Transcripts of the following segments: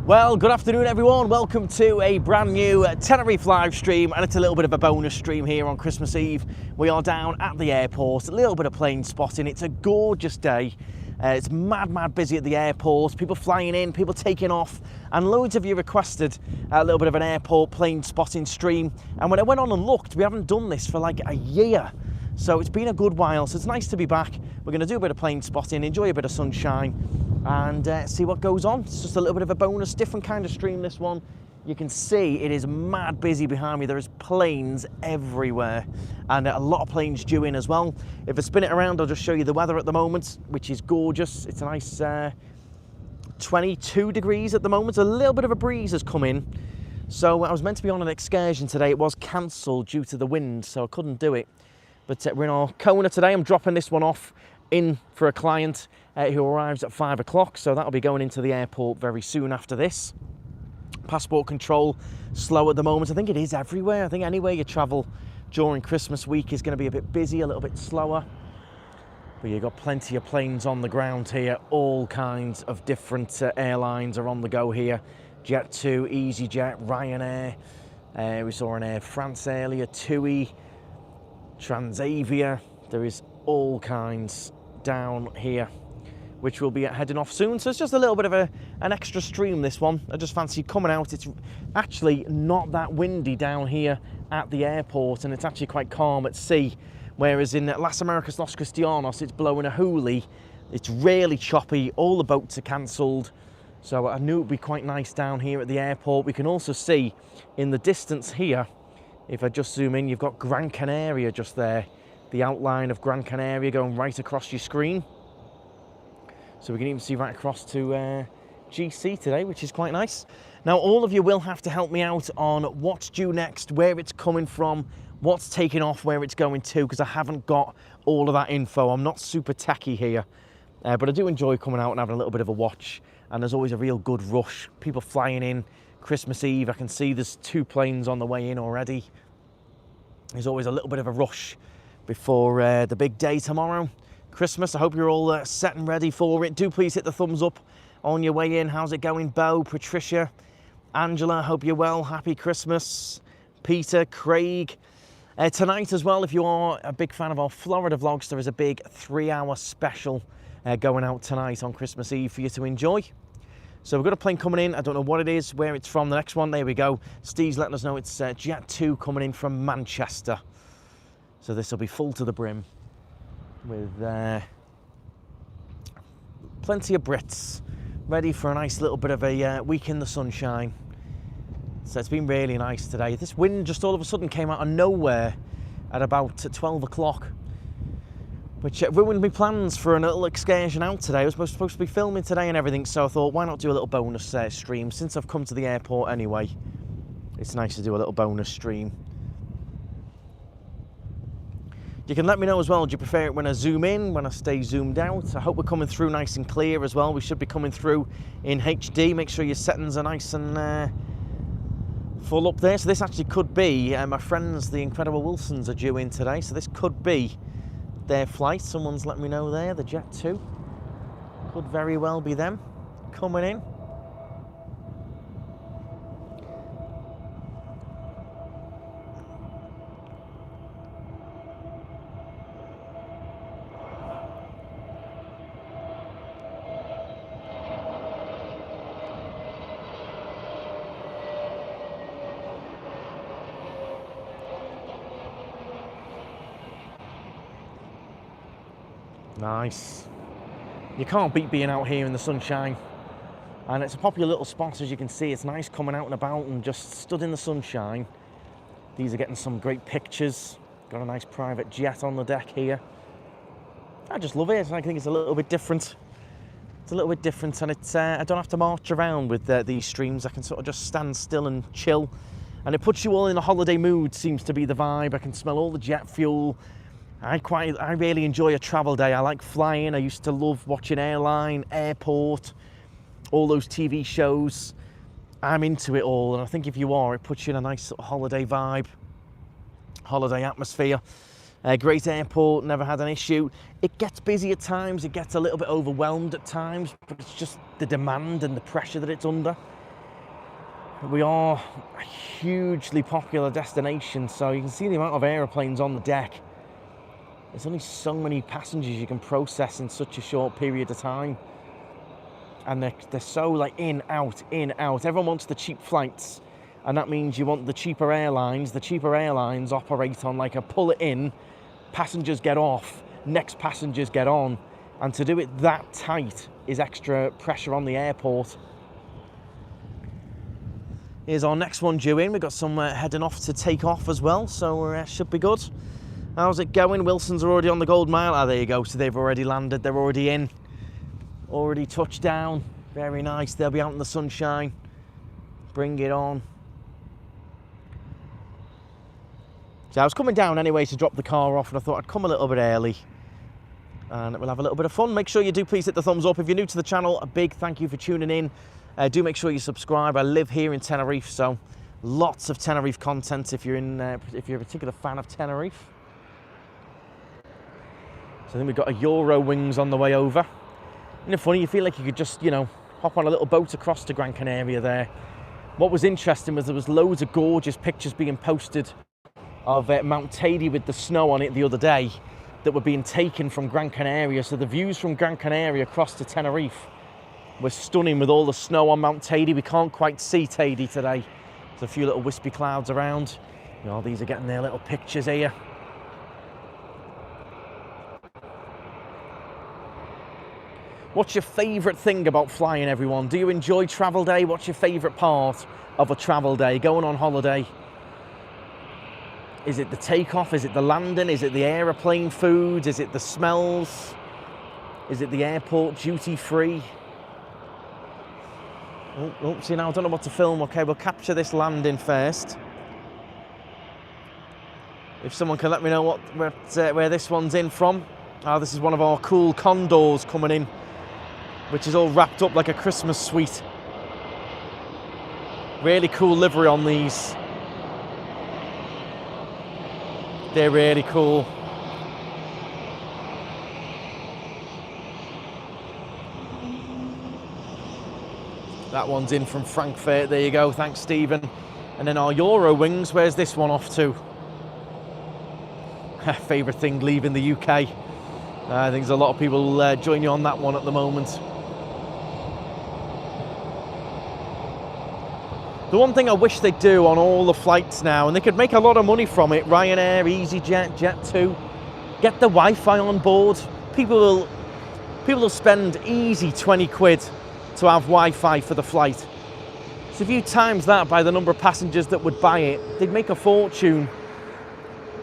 Well, good afternoon everyone. Welcome to a brand new Tenerife live stream, and it's a little bit of a bonus stream here on Christmas Eve. We are down at the airport, a little bit of plane spotting. It's a gorgeous day. It's mad busy at the airport. People flying in, people taking off, and loads of you requested a little bit of an airport plane spotting stream. And when I went on and looked, we haven't done this for like a year. So it's been a good while, so it's nice to be back. We're going to do a bit of plane spotting, enjoy a bit of sunshine, and see what goes on. It's just a little bit of a bonus, different kind of stream, this one. You can see it is mad busy behind me. There is planes everywhere, and a lot of planes due in as well. If I spin it around, I'll just show you the weather at the moment, which is gorgeous. It's a nice 22 degrees at the moment. A little bit of a breeze has come in. So I was meant to be on an excursion today. It was cancelled due to the wind, so I couldn't do it. But we're in our Kona today. I'm dropping this one off in for a client who arrives at 5 o'clock. So that'll be going into the airport very soon after this. Passport control slow at the moment. I think it is everywhere. I think anywhere you travel during Christmas week is going to be a bit busy, a little bit slower. But you've got plenty of planes on the ground here. All kinds of different airlines are on the go here. Jet2, EasyJet, Ryanair. We saw an Air France earlier, TUI, Transavia. There is all kinds down here, which will be heading off soon. So it's just a little bit of an extra stream, this one. I just fancy coming out. It's actually not that windy down here at the airport, and it's actually quite calm at sea. Whereas in Las Americas Los Cristianos, it's blowing a hoolie. It's really choppy. All the boats are cancelled. So I knew it would be quite nice down here at the airport. We can also see in the distance here, if I just zoom in, you've got Gran Canaria just there. The outline of Gran Canaria going right across your screen. So we can even see right across to GC today, which is quite nice. Now, all of you will have to help me out on what's due next, where it's coming from, what's taking off, where it's going to, because I haven't got all of that info. I'm not super techie here, but I do enjoy coming out and having a little bit of a watch. And there's always a real good rush. People flying in Christmas Eve. I can see there's 2 planes on the way in already. There's always a little bit of a rush before the big day tomorrow, Christmas. I hope you're all set and ready for it. Do please hit the thumbs up on your way in. How's it going, Bo, Patricia, Angela? Hope you're well. Happy Christmas. Peter, Craig. Tonight as well, if you are a big fan of our Florida vlogs, there is a big 3-hour special going out tonight on Christmas Eve for you to enjoy. So we've got a plane coming in. I don't know what it is, where it's from. The next one, there we go. Steve's letting us know it's Jet2 coming in from Manchester. So this will be full to the brim with plenty of Brits ready for a nice little bit of a week in the sunshine. So it's been really nice today. This wind just all of a sudden came out of nowhere at about 12 o'clock. Which ruined my plans for a little excursion out today. I was supposed to be filming today and everything, so I thought, why not do a little bonus stream? Since I've come to the airport anyway, it's nice to do a little bonus stream. You can let me know as well, do you prefer it when I zoom in, when I stay zoomed out? I hope we're coming through nice and clear as well. We should be coming through in HD. Make sure your settings are nice and full up there. So this actually could be, my friends, the Incredible Wilsons are due in today, so this could be their flight. Someone's let me know there, the Jet2. Could very well be them coming in. Nice. You can't beat being out here in the sunshine. And it's a popular little spot, as you can see. It's nice coming out and about and just stood in the sunshine. These are getting some great pictures. Got a nice private jet on the deck here. I just love it. I think it's a little bit different. It's a little bit different, and it's I don't have to march around with these streams. I can sort of just stand still and chill. And it puts you all in a holiday mood, seems to be the vibe. I can smell all the jet fuel. I really enjoy a travel day. I like flying. I used to love watching Airline, Airport, all those TV shows. I'm into it all, and I think if you are, it puts you in a nice sort of holiday vibe, holiday atmosphere. Great airport, never had an issue. It gets busy at times, it gets a little bit overwhelmed at times, but it's just the demand and the pressure that it's under. We are a hugely popular destination, so you can see the amount of aeroplanes on the deck. There's only so many passengers you can process in such a short period of time. And they're so like in, out, in, out. Everyone wants the cheap flights. And that means you want the cheaper airlines. The cheaper airlines operate on like a pull it in, passengers get off, next passengers get on. And to do it that tight is extra pressure on the airport. Here's our next one due in. We've got some heading off to take off as well, so should be good. How's it going? Wilson's are already on the Gold Mile. Ah, there you go. So they've already landed. They're already in. Already touched down. Very nice. They'll be out in the sunshine. Bring it on. So I was coming down anyway to drop the car off, and I thought I'd come a little bit early. And we'll have a little bit of fun. Make sure you do please hit the thumbs up. If you're new to the channel, a big thank you for tuning in. Do make sure you subscribe. I live here in Tenerife, so lots of Tenerife content if you're a particular fan of Tenerife. So I think we've got a Euro wings on the way over. Isn't it funny? You feel like you could just, you know, hop on a little boat across to Gran Canaria there. What was interesting was there was loads of gorgeous pictures being posted of Mount Teide with the snow on it the other day that were being taken from Gran Canaria. So the views from Gran Canaria across to Tenerife were stunning with all the snow on Mount Teide. We can't quite see Teide today. There's a few little wispy clouds around. You know, these are getting their little pictures here. What's your favourite thing about flying, everyone? Do you enjoy travel day? What's your favourite part of a travel day, going on holiday? Is it the takeoff? Is it the landing? Is it the aeroplane food? Is it the smells? Is it the airport duty free? Oh, see now, I don't know what to film. Okay, we'll capture this landing first. If someone can let me know where this one's in from. This is one of our cool condors coming in, which is all wrapped up like a Christmas sweet. Really cool livery on these. They're really cool. That one's in from Frankfurt. There you go. Thanks, Stephen. And then our Euro wings. Where's this one off to? Favourite thing leaving the UK. I think there's a lot of people join you on that one at the moment. The one thing I wish they'd do on all the flights now, and they could make a lot of money from it, Ryanair, EasyJet, Jet2, get the Wi-Fi on board. People will spend easy 20 quid to have Wi-Fi for the flight. So if you times that by the number of passengers that would buy it, they'd make a fortune.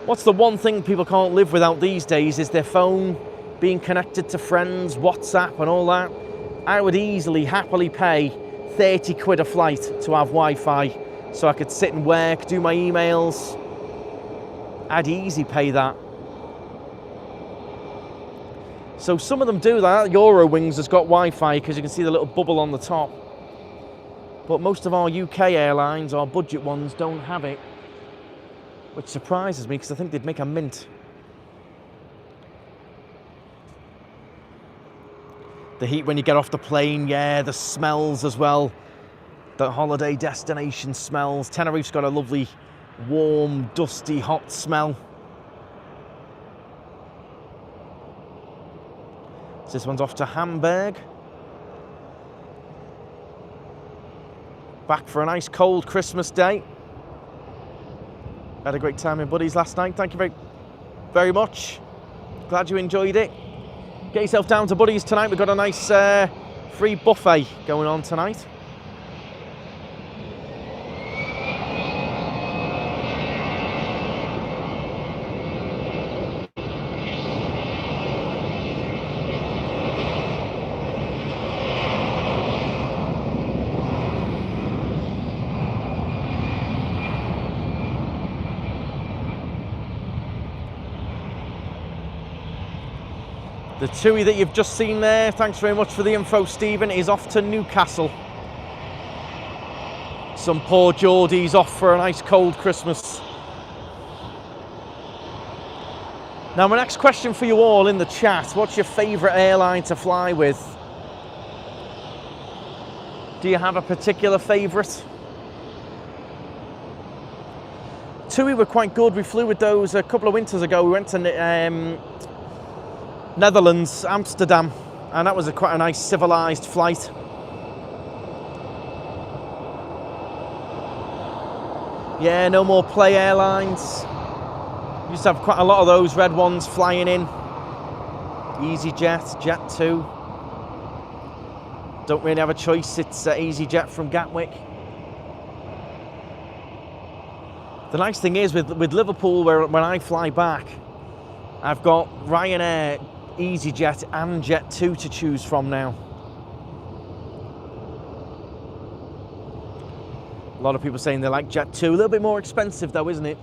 What's the one thing people can't live without these days is their phone, being connected to friends, WhatsApp and all that. I would easily, happily pay 30 quid a flight to have Wi-Fi so I could sit and work, do my emails. I'd easy pay that. So some of them do that. Eurowings has got Wi-Fi because you can see the little bubble on the top. But most of our UK airlines, our budget ones, don't have it, which surprises me because I think they'd make a mint. The heat when you get off the plane, yeah, the smells as well. The holiday destination smells. Tenerife's got a lovely, warm, dusty, hot smell. So this one's off to Hamburg. Back for a nice cold Christmas day. Had a great time with buddies last night. Thank you very, very much. Glad you enjoyed it. Get yourself down to buddies tonight. We've got a nice free buffet going on tonight. The TUI that you've just seen there, thanks very much for the info, Stephen, is off to Newcastle. Some poor Geordies off for a nice cold Christmas. Now, my next question for you all in the chat, what's your favourite airline to fly with? Do you have a particular favourite? TUI were quite good. We flew with those a couple of winters ago. We went to Netherlands, Amsterdam, and that was quite a nice civilised flight. Yeah, no more Play Airlines. We used to have quite a lot of those red ones flying in. EasyJet, Jet2. Don't really have a choice, it's EasyJet from Gatwick. The nice thing is with Liverpool, when I fly back, I've got Ryanair, EasyJet and Jet2 to choose from now. A lot of people saying they like Jet2. A little bit more expensive though, isn't it?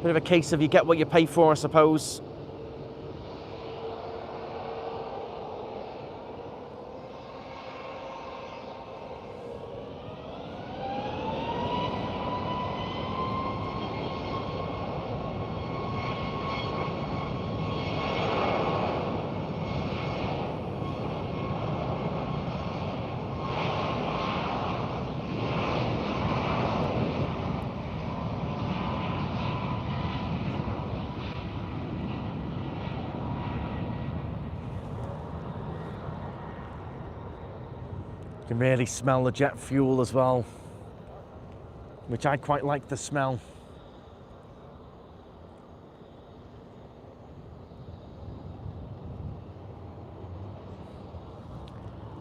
Bit of a case of you get what you pay for, I suppose. You can really smell the jet fuel as well, which I quite like the smell.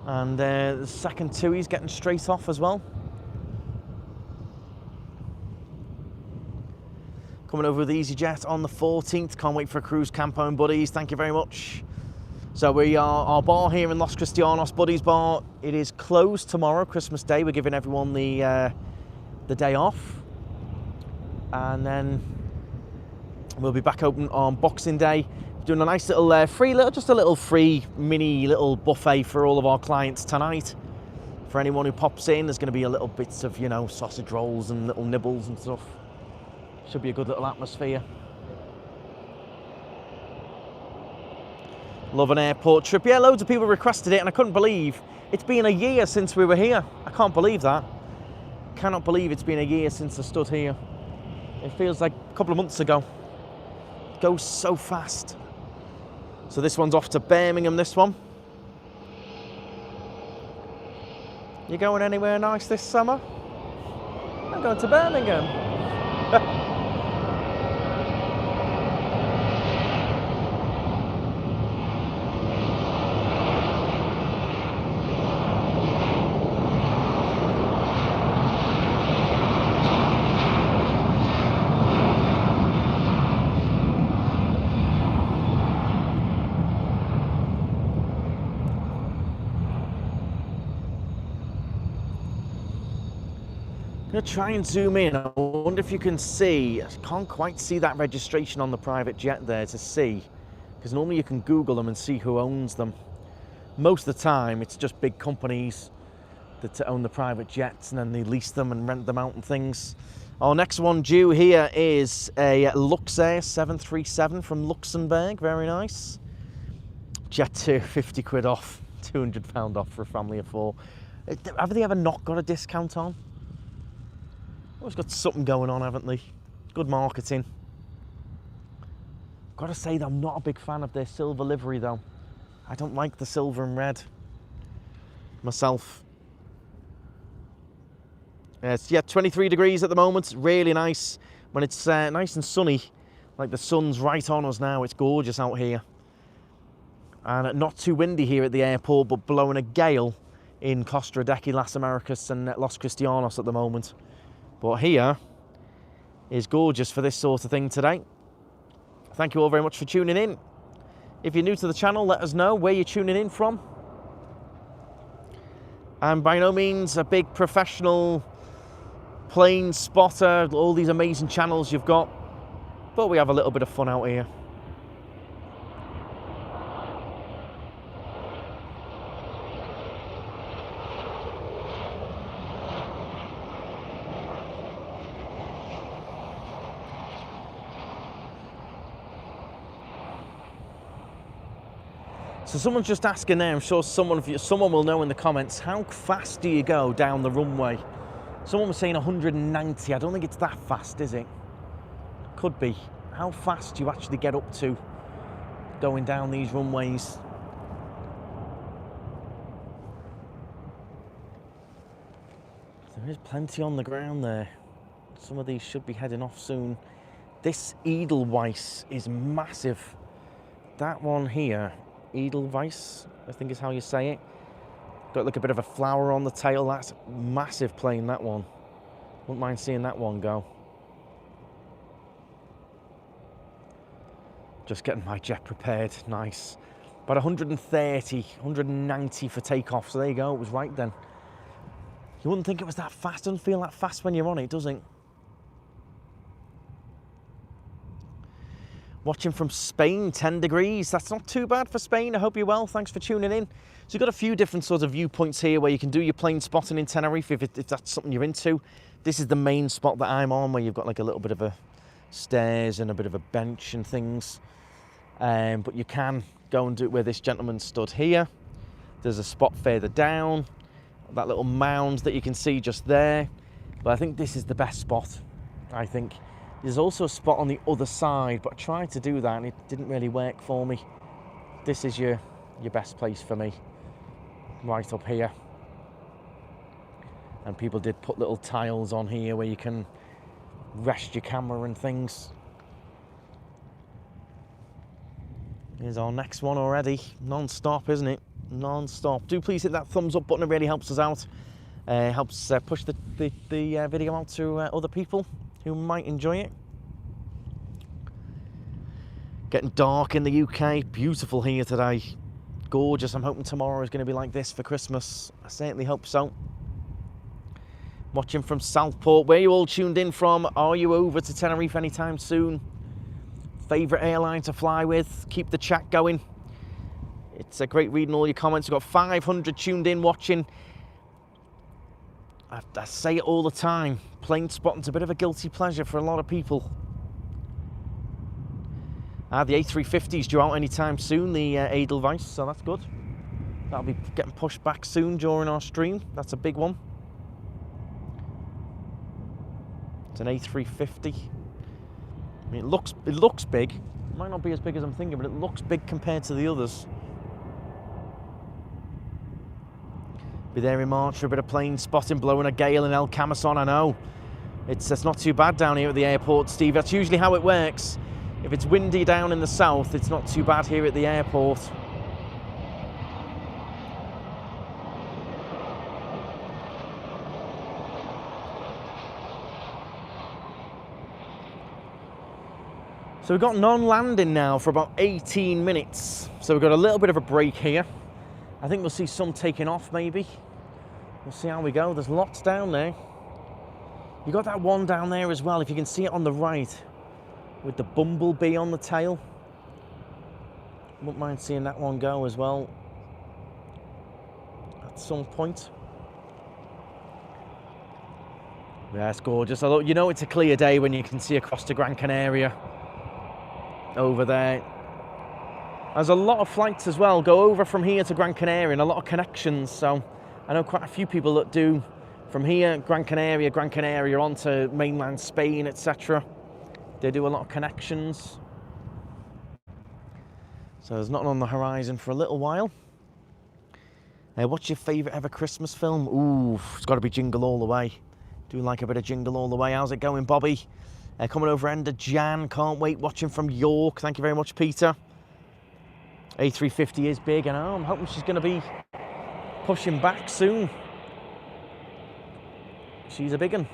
And the second TUI's getting straight off as well. Coming over with EasyJet on the 14th. Can't wait for a cruise, Campo and buddies. Thank you very much. So we are, our bar here in Los Cristianos, Buddies Bar, it is closed tomorrow, Christmas Day. We're giving everyone the day off. And then we'll be back open on Boxing Day. Doing a nice little free mini little buffet for all of our clients tonight. For anyone who pops in, there's going to be a little bits of, you know, sausage rolls and little nibbles and stuff. Should be a good little atmosphere. Love an airport trip. Yeah, loads of people requested it and I couldn't believe it's been a year since we were here. I can't believe that. Cannot believe it's been a year since I stood here. It feels like a couple of months ago. It goes so fast. So this one's off to Birmingham, this one. You going anywhere nice this summer? I'm going to Birmingham. I'm going to try and zoom in. I wonder if you can see. I can't quite see that registration on the private jet there to see, because normally you can Google them and see who owns them. Most of the time it's just big companies that own the private jets and then they lease them and rent them out and things. Our next one due here is a Wizz Air 737 from Luxembourg. Very nice. Jet2, 50 quid off, £200 off for a family of 4. Have they ever not got a discount on? Always got something going on, haven't they? Good marketing. Got to say that I'm not a big fan of their silver livery though. I don't like the silver and red myself. It's 23 degrees at the moment. Really nice when it's nice and sunny. Like the sun's right on us now. It's gorgeous out here. And not too windy here at the airport, but blowing a gale in Costa Rica, Las Americas and Los Cristianos at the moment. But here is gorgeous for this sort of thing today. Thank you all very much for tuning in. If you're new to the channel, let us know where you're tuning in from. I'm by no means a big professional plane spotter, all these amazing channels you've got, but we have a little bit of fun out here. So someone's just asking there, I'm sure someone will know in the comments, how fast do you go down the runway? Someone was saying 190. I don't think it's that fast, is it? Could be. How fast do you actually get up to going down these runways? There is plenty on the ground there. Some of these should be heading off soon. This Edelweiss is massive. That one here, Edelweiss, I think is how you say it. Got like a bit of a flower on the tail. That's massive plane, that one. Wouldn't mind seeing that one go. Just getting my jet prepared, nice. About 130, 190 for takeoff, so there you go, it was right then. You wouldn't think it was that fast, doesn't feel that fast when you're on it, does it? Watching from Spain, 10 degrees. That's not too bad for Spain. I hope you're well. Thanks for tuning in. So you've got a few different sort of viewpoints here where you can do your plane spotting in Tenerife if that's something you're into. This is the main spot that I'm on, where you've got like a little bit of a stairs and a bit of a bench and things. But you can go and do it where this gentleman stood here. There's a spot further down, that little mound that you can see just there. But I think this is the best spot, I think. There's also a spot on the other side, but I tried to do that and it didn't really work for me. This is your best place for me, right up here. And people did put little tiles on here where you can rest your camera and things. Here's our next one already. Non-stop, isn't it? Non-stop. Do please hit that thumbs up button, it really helps us out. Helps push the video out to other people who might enjoy it. Getting dark in the UK, beautiful here today. Gorgeous, I'm hoping tomorrow is going to be like this for Christmas. I certainly hope so. Watching from Southport, where are you all tuned in from? Are you over to Tenerife anytime soon? Favourite airline to fly with? Keep the chat going. It's great reading all your comments. We've got 500 tuned in watching. I say it all the time, plane spotting's a bit of a guilty pleasure for a lot of people. The A350's due out anytime soon, the Edelweiss, so that's good. That'll be getting pushed back soon during our stream. That's a big one. It's an A350. I mean, it looks big. It might not be as big as I'm thinking, but it looks big compared to the others. Be there in March for a bit of plane spotting, blowing a gale in El Camisón. I know. It's not too bad down here at the airport, Steve. That's usually how it works. If it's windy down in the south, it's not too bad here at the airport. So we've got non-landing now for about 18 minutes. So we've got a little bit of a break here. I think we'll see some taking off maybe. We'll see how we go. There's lots down there. You got that one down there as well, if you can see it on the right, with the bumblebee on the tail. Wouldn't mind seeing that one go as well at some point. Yeah, it's gorgeous. Although, you know, it's a clear day when you can see across to Gran Canaria over there. There's a lot of flights as well go over from here to Gran Canaria, and a lot of connections. So I know quite a few people that do from here, Gran Canaria on to mainland Spain, etc. They do a lot of connections. So there's nothing on the horizon for a little while. What's your favourite ever Christmas film? Ooh, it's got to be Jingle All the Way. Do like a bit of Jingle All the Way. How's it going, Bobby? Coming over end of Jan, can't wait. Watching from York. Thank you very much, Peter. A350 is big, and I'm hoping she's going to be pushing back soon. She's a big one.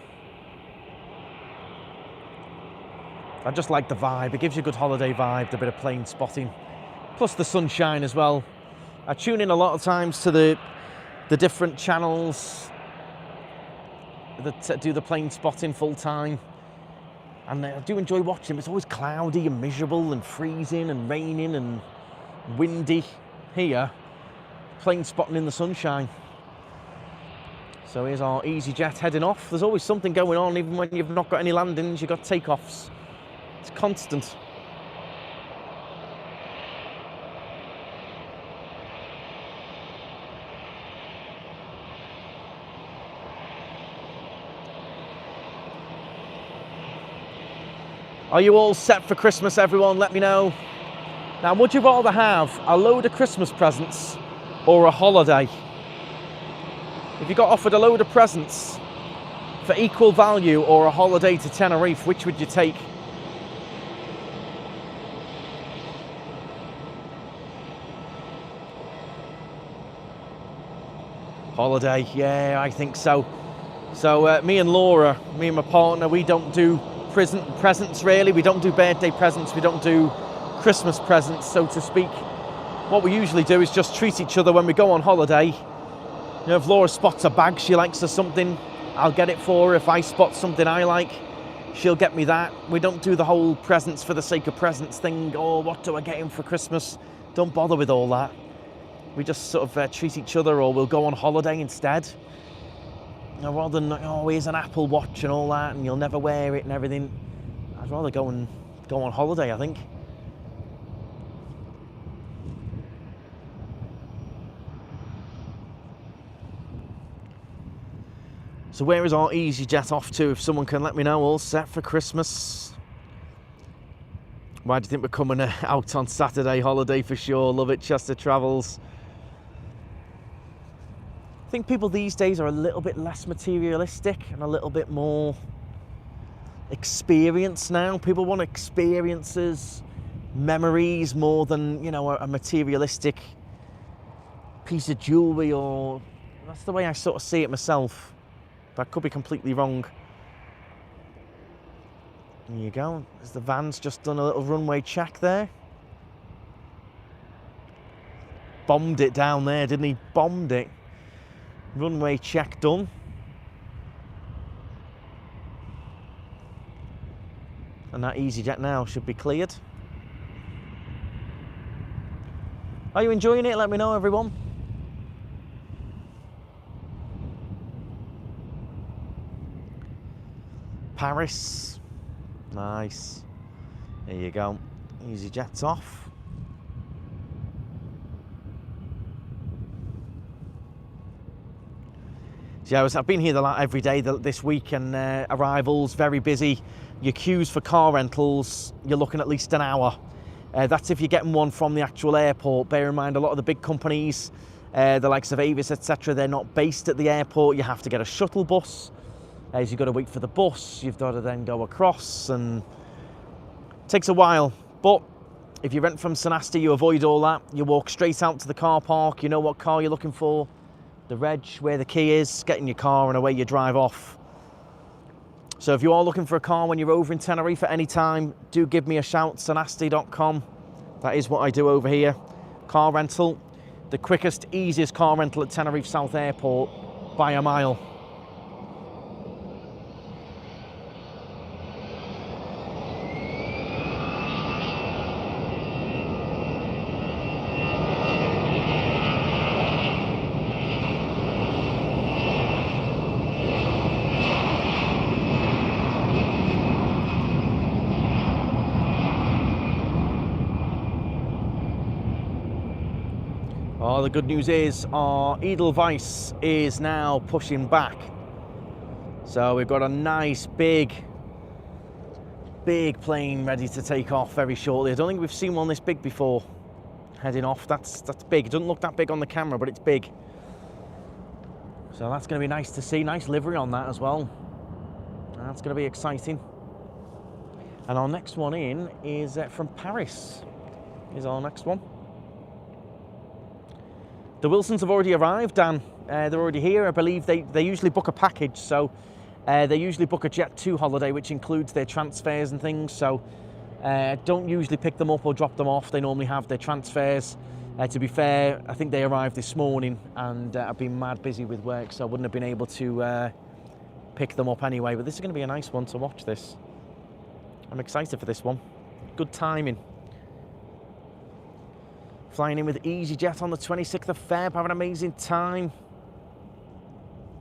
I just like the vibe. It gives you a good holiday vibe, the bit of plane spotting. Plus the sunshine as well. I tune in a lot of times to the different channels that do the plane spotting full time. And I do enjoy watching them. It's always cloudy and miserable and freezing and raining and windy. Here, plane spotting in the sunshine. So here's our EasyJet heading off. There's always something going on, even when you've not got any landings, you've got takeoffs. It's constant. Are you all set for Christmas, everyone? Let me know. Now, would you rather have a load of Christmas presents or a holiday? If you got offered a load of presents for equal value or a holiday to Tenerife, which would you take? Holiday, yeah, I think so. So me and Laura, me and my partner, we don't do presents really. We don't do birthday presents. We don't do Christmas presents, so to speak. What we usually do is just treat each other when we go on holiday. You know, if Laura spots a bag she likes or something, I'll get it for her. If I spot something I like, she'll get me that. We don't do the whole presents for the sake of presents thing. Oh, what do I get him for Christmas? Don't bother with all that. We just sort of treat each other, or we'll go on holiday instead. You know, rather than, oh, here's an Apple Watch and all that, and you'll never wear it and everything. I'd rather go on holiday, I think. So where is our EasyJet off to? If someone can let me know. All set for Christmas. Why do you think we're coming out on Saturday? Holiday for sure. Love it. Chester Travels. I think people these days are a little bit less materialistic and a little bit more experience now. People want experiences, memories more than, you know, a materialistic piece of jewellery, or that's the way I sort of see it myself. That could be completely wrong. There you go. As the van's just done a little runway check there. Bombed it down there, didn't he? Bombed it. Runway check done. And that EasyJet now should be cleared. Are you enjoying it? Let me know, everyone. Paris. Nice. There you go. EasyJet's off. Yeah, I've been here every day this week, and arrivals, very busy. Your queues for car rentals, you're looking at least an hour. That's if you're getting one from the actual airport. Bear in mind, a lot of the big companies, the likes of Avis, etc., they're not based at the airport. You have to get a shuttle bus. As you've got to wait for the bus, you've got to then go across, and it takes a while. But if you rent from St Asti, you avoid all that. You walk straight out to the car park. You know what car you're looking for, the reg, where the key is, get in your car and away you drive off. So if you are looking for a car when you're over in Tenerife at any time, do give me a shout, stasti.com. That is what I do over here. Car rental, the quickest, easiest car rental at Tenerife South Airport by a mile. Oh, the good news is our Edelweiss is now pushing back. So we've got a nice big plane ready to take off very shortly. I don't think we've seen one this big before heading off. That's big. It doesn't look that big on the camera, but it's big. So that's going to be nice to see. Nice livery on that as well. That's going to be exciting. And our next one in is from Paris. Is our next one. The Wilsons have already arrived, Dan. They're already here. I believe they usually book a package, so they usually book a Jet 2 holiday, which includes their transfers and things. So don't usually pick them up or drop them off. They normally have their transfers. To be fair, I think they arrived this morning, and I've been mad busy with work, so I wouldn't have been able to pick them up anyway. But this is going to be a nice one to watch this. I'm excited for this one. Good timing. Flying in with EasyJet on the 26th of Feb. Have an amazing time.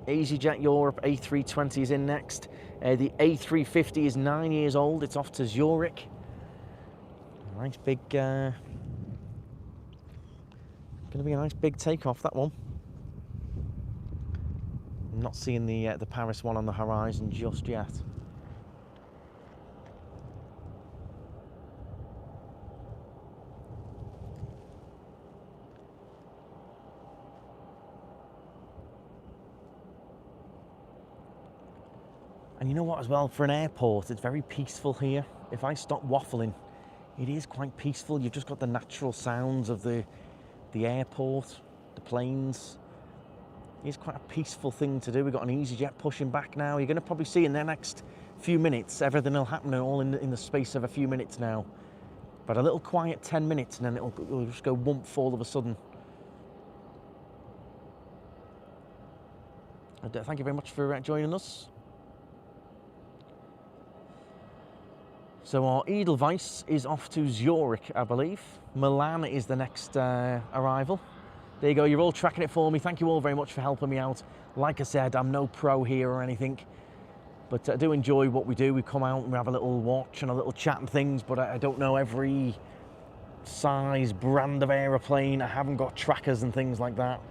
EasyJet Europe A320 is in next. The A350 is 9 years old. It's off to Zurich. Nice big... going to be a nice big takeoff, that one. I'm not seeing the Paris one on the horizon just yet. And you know what as well, for an airport, it's very peaceful here. If I stop waffling, it is quite peaceful. You've just got the natural sounds of the airport, the planes. It's quite a peaceful thing to do. We've got an EasyJet pushing back now. You're going to probably see in the next few minutes, everything will happen all in the space of a few minutes now. But a little quiet 10 minutes and then it'll just go whoomp all of a sudden. Thank you very much for joining us. So our Edelweiss is off to Zurich, I believe. Milan is the next arrival. There you go, you're all tracking it for me. Thank you all very much for helping me out. Like I said, I'm no pro here or anything, but I do enjoy what we do. We come out and we have a little watch and a little chat and things, but I don't know every size, brand of aeroplane. I haven't got trackers and things like that.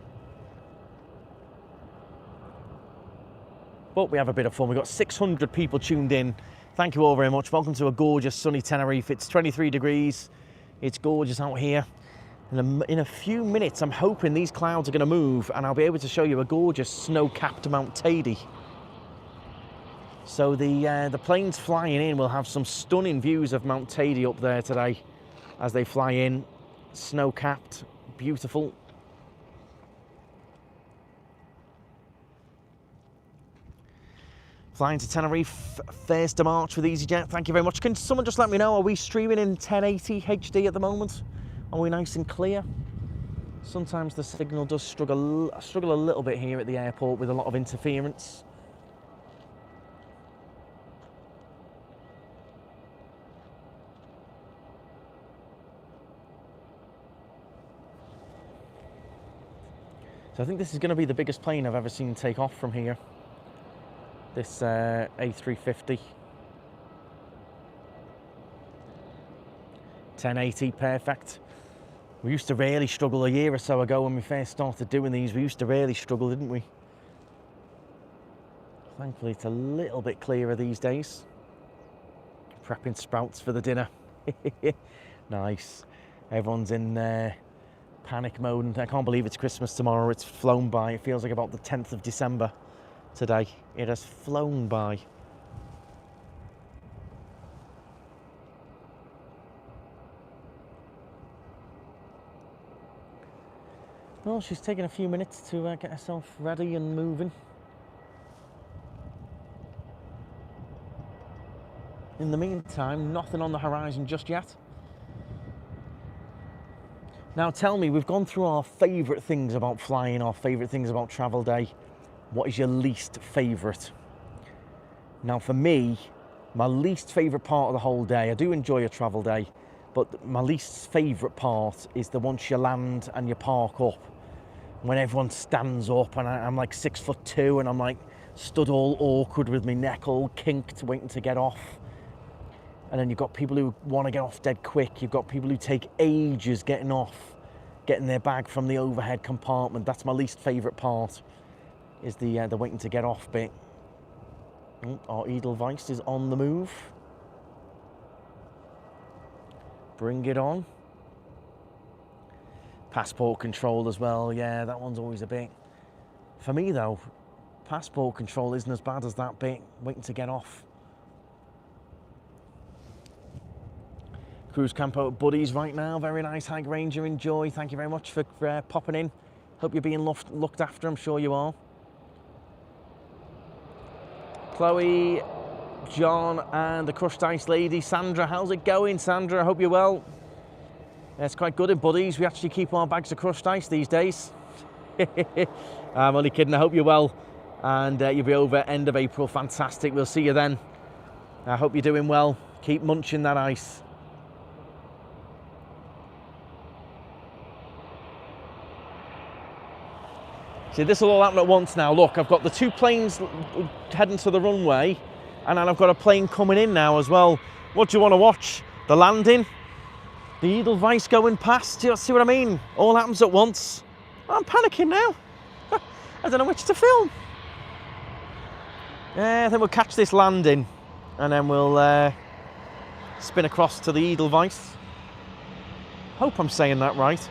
But we have a bit of fun. We've got 600 people tuned in. Thank you all very much. Welcome to a gorgeous sunny Tenerife. It's 23 degrees. It's gorgeous out here. And in a few minutes, I'm hoping these clouds are going to move and I'll be able to show you a gorgeous snow-capped Mount Tady. So the planes flying in will have some stunning views of Mount Tady up there today as they fly in. Snow-capped, beautiful. Flying to Tenerife, 1st of March with EasyJet. Thank you very much. Can someone just let me know, are we streaming in 1080 HD at the moment? Are we nice and clear? Sometimes the signal does struggle a little bit here at the airport with a lot of interference. So I think this is going to be the biggest plane I've ever seen take off from here. This A350. 1080, perfect. We used to really struggle a year or so ago when we first started doing these. We used to really struggle, didn't we? Thankfully, it's a little bit clearer these days. Prepping sprouts for the dinner. Nice. Everyone's in panic mode. And I can't believe it's Christmas tomorrow. It's flown by. It feels like about the 10th of December today. It has flown by. Well, she's taking a few minutes to get herself ready and moving. In the meantime, nothing on the horizon just yet. Now tell me, we've gone through our favourite things about flying, our favourite things about travel day. What is your least favourite? Now for me, my least favourite part of the whole day, I do enjoy a travel day, but my least favourite part is the once you land and you park up. When everyone stands up and I'm like 6'2" and I'm like stood all awkward with my neck all kinked waiting to get off. And then you've got people who want to get off dead quick. You've got people who take ages getting off, getting their bag from the overhead compartment. That's my least favourite part, is the waiting to get off bit. Our Edelweiss is on the move. Bring it on. Passport control as well, yeah, that one's always a bit. For me though, passport control isn't as bad as that bit, waiting to get off. Cruise camp out buddies right now, very nice Hag Ranger, enjoy. Thank you very much for popping in. Hope you're being looked after, I'm sure you are. Chloe, John and the crushed ice lady, Sandra, how's it going? Sandra, I hope you're well. Yeah, it's quite good in buddies. We actually keep our bags of crushed ice these days. I'm only kidding. I hope you're well. And you'll be over end of April. Fantastic. We'll see you then. I hope you're doing well. Keep munching that ice. See, this will all happen at once now. Look, I've got the two planes heading to the runway, and then I've got a plane coming in now as well. What do you want to watch? The landing? The Edelweiss going past? Do you see what I mean? All happens at once. I'm panicking now. I don't know which to film. I think we'll catch this landing, and then we'll spin across to the Edelweiss. Hope I'm saying that right.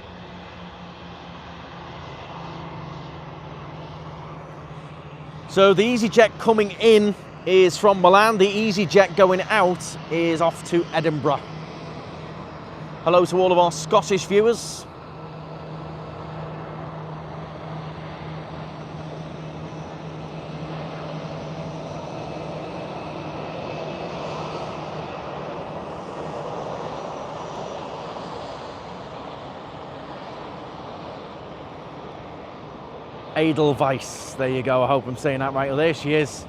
So the EasyJet coming in is from Milan. The EasyJet going out is off to Edinburgh. Hello to all of our Scottish viewers. Edelweiss, there you go, I hope I'm saying that right. Well, there she is.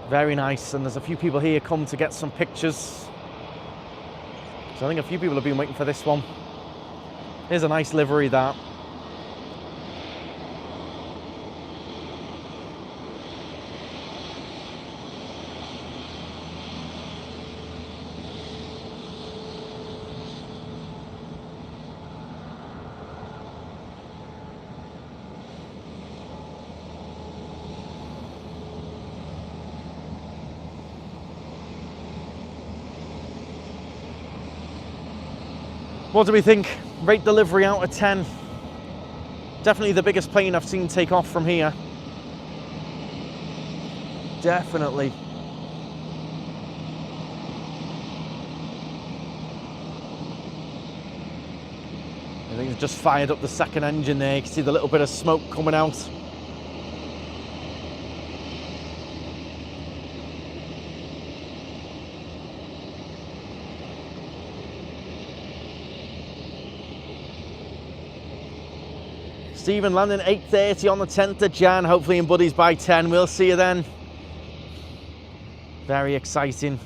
Very nice, and there's a few people here come to get some pictures. So I think a few people have been waiting for this one. Here's a nice livery, that. What do we think? Rate delivery out of 10. Definitely the biggest plane I've seen take off from here. Definitely. I think they've just fired up the second engine there. You can see the little bit of smoke coming out. Stephen landing 8:30 on the 10th of Jan, hopefully in buddies by 10. We'll see you then. Very exciting.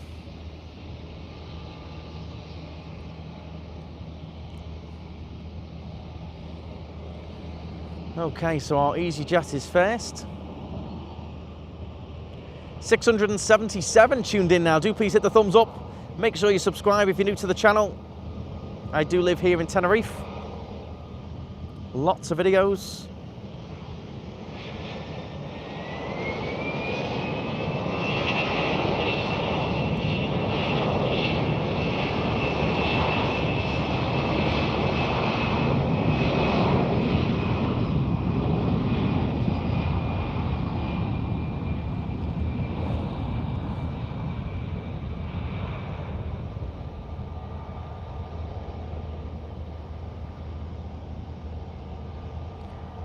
Okay, so our EasyJet is first. 677 tuned in now. Do please hit the thumbs up. Make sure you subscribe if you're new to the channel. I do live here in Tenerife. Lots of videos.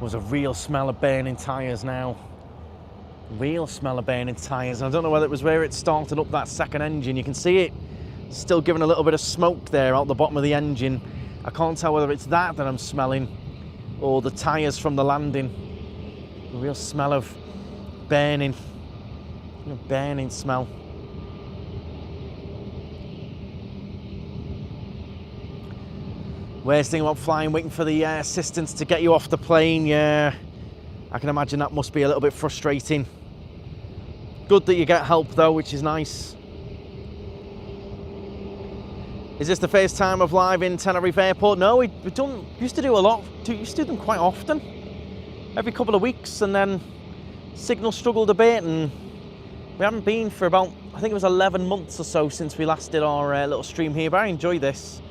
Was a real smell of burning tyres now. Real smell of burning tyres. I don't know whether it was where it started up that second engine. You can see it still giving a little bit of smoke there out the bottom of the engine. I can't tell whether it's that I'm smelling or the tyres from the landing. A real smell of burning. Burning smell. Worst thing about flying, waiting for the assistants to get you off the plane. Yeah, I can imagine that must be a little bit frustrating. Good that you get help though, which is nice. Is this the first time of live in Tenerife Airport? No, we used to do a lot. Used to do them quite often, every couple of weeks, and then signal struggled a bit, and we haven't been for about, I think it was 11 months or so since we last did our little stream here. But I enjoy this.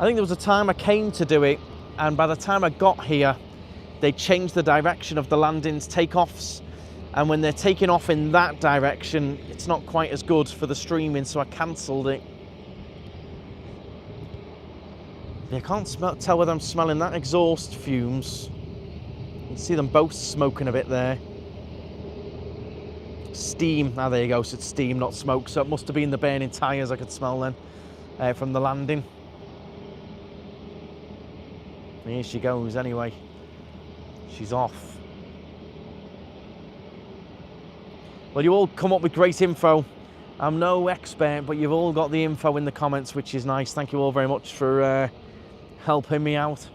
I think there was a time I came to do it, and by the time I got here, they changed the direction of the landings, takeoffs, and when they're taking off in that direction, it's not quite as good for the streaming, so I cancelled it. I can't tell whether I'm smelling that exhaust fumes. You can see them both smoking a bit there. Steam, there you go, so it's steam, not smoke, so it must have been the burning tyres I could smell then from the landing. Here she goes anyway. She's off. Well, you all come up with great info. I'm no expert, but you've all got the info in the comments, which is nice. Thank you all very much for helping me out.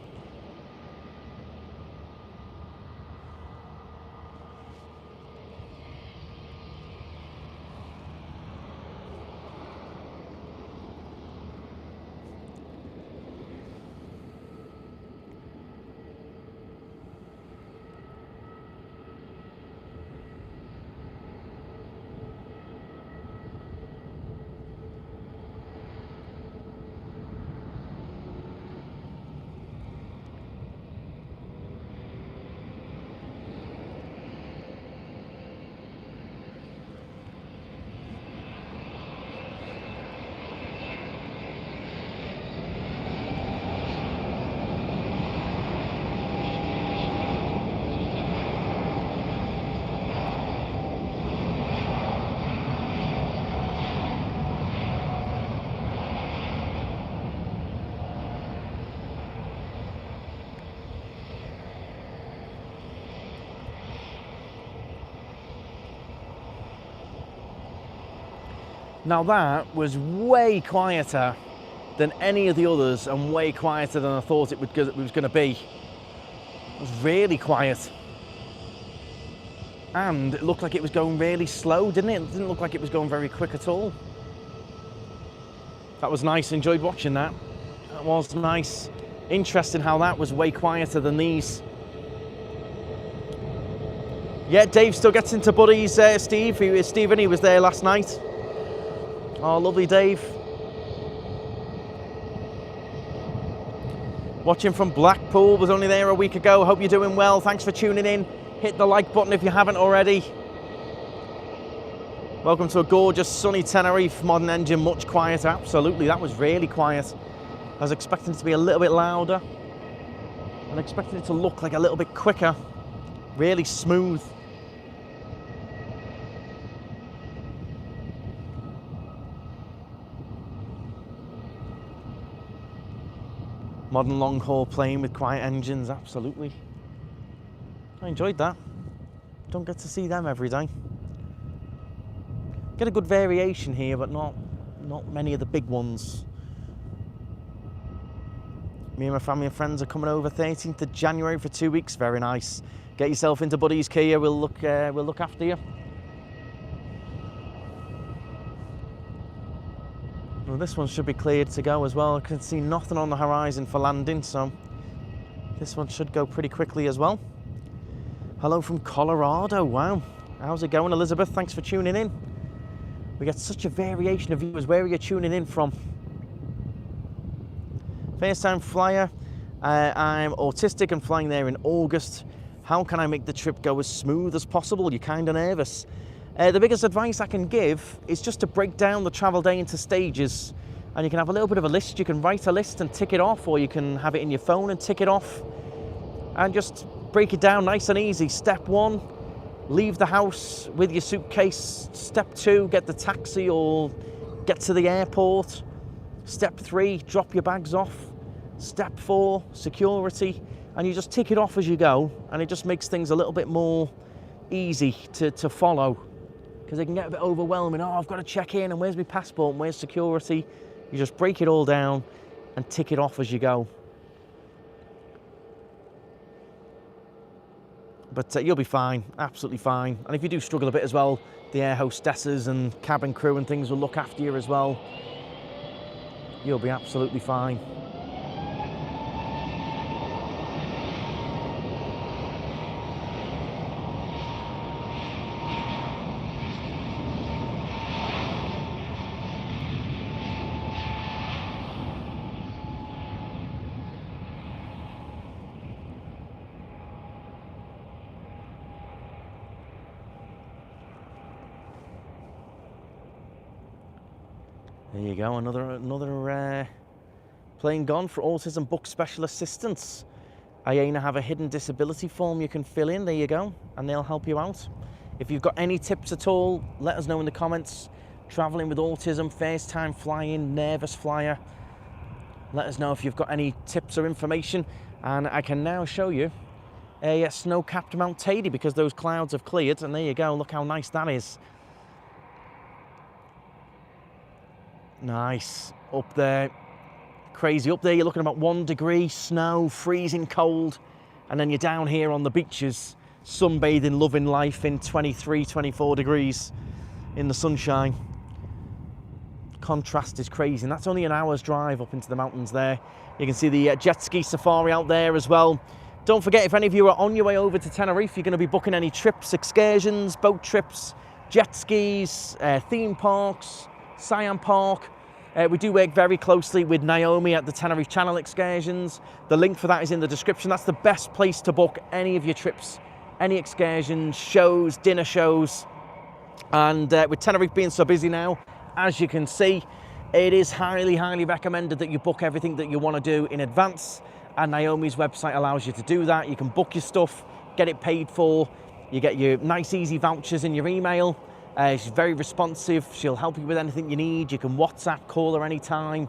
Now that was way quieter than any of the others and way quieter than I thought it was going to be. It was really quiet. And it looked like it was going really slow, didn't it? It didn't look like it was going very quick at all. That was nice, enjoyed watching that. That was nice. Interesting how that was way quieter than these. Yeah, Dave still gets into buddies, Stephen, he was there last night. Oh, lovely Dave. Watching from Blackpool, was only there a week ago. Hope you're doing well. Thanks for tuning in. Hit the like button if you haven't already. Welcome to a gorgeous sunny Tenerife. Modern engine, much quieter. Absolutely, that was really quiet. I was expecting it to be a little bit louder. And expecting it to look like a little bit quicker. Really smooth. Modern long-haul plane with quiet engines, absolutely. I enjoyed that. Don't get to see them every day. Get a good variation here, but not many of the big ones. Me and my family and friends are coming over 13th of January for 2 weeks. Very nice. Get yourself into buddies, Kia. We'll look after you. Well, this one should be cleared to go as well. I can see nothing on the horizon for landing, so this one should go pretty quickly as well. Hello from Colorado. Wow. How's it going, Elizabeth? Thanks for tuning in. We get such a variation of viewers. Where are you tuning in from? First time flyer. I'm autistic and flying there in August. How can I make the trip go as smooth as possible? You're kind of nervous. The biggest advice I can give is just to break down the travel day into stages. And you can have a little bit of a list. You can write a list and tick it off, or you can have it in your phone and tick it off. And just break it down nice and easy. Step 1, leave the house with your suitcase. Step 2, get the taxi or get to the airport. Step 3, drop your bags off. Step 4, security. And you just tick it off as you go, and it just makes things a little bit more easy to follow. Because it can get a bit overwhelming. Oh, I've got to check in, and where's my passport, and where's security? You just break it all down and tick it off as you go. But you'll be fine, absolutely fine. And if you do struggle a bit as well, the air hostesses and cabin crew and things will look after you as well. You'll be absolutely fine. There you go, another plane gone for autism book special assistance. IANA have a hidden disability form you can fill in, there you go, and they'll help you out. If you've got any tips at all, let us know in the comments. Traveling with autism, first time flying, nervous flyer. Let us know if you've got any tips or information. And I can now show you a snow-capped Mount Tady because those clouds have cleared, and there you go, look how nice that is. Nice, up there, crazy up there, you're looking at about 1 degree, snow, freezing cold, and then you're down here on the beaches, sunbathing, loving life in 23, 24 degrees in the sunshine. Contrast is crazy, and that's only an hour's drive up into the mountains there. You can see the jet ski safari out there as well. Don't forget, if any of you are on your way over to Tenerife, you're going to be booking any trips, excursions, boat trips, jet skis, theme parks, Siam Park. We do work very closely with Naomi at the Tenerife Channel Excursions. The link for that is in the description. That's the best place to book any of your trips, any excursions, shows, dinner shows. And with Tenerife being so busy now, as you can see, it is highly, highly recommended that you book everything that you want to do in advance. And Naomi's website allows you to do that. You can book your stuff, get it paid for. You get your nice, easy vouchers in your email. She's very responsive. She'll help you with anything you need. You can WhatsApp, call her anytime.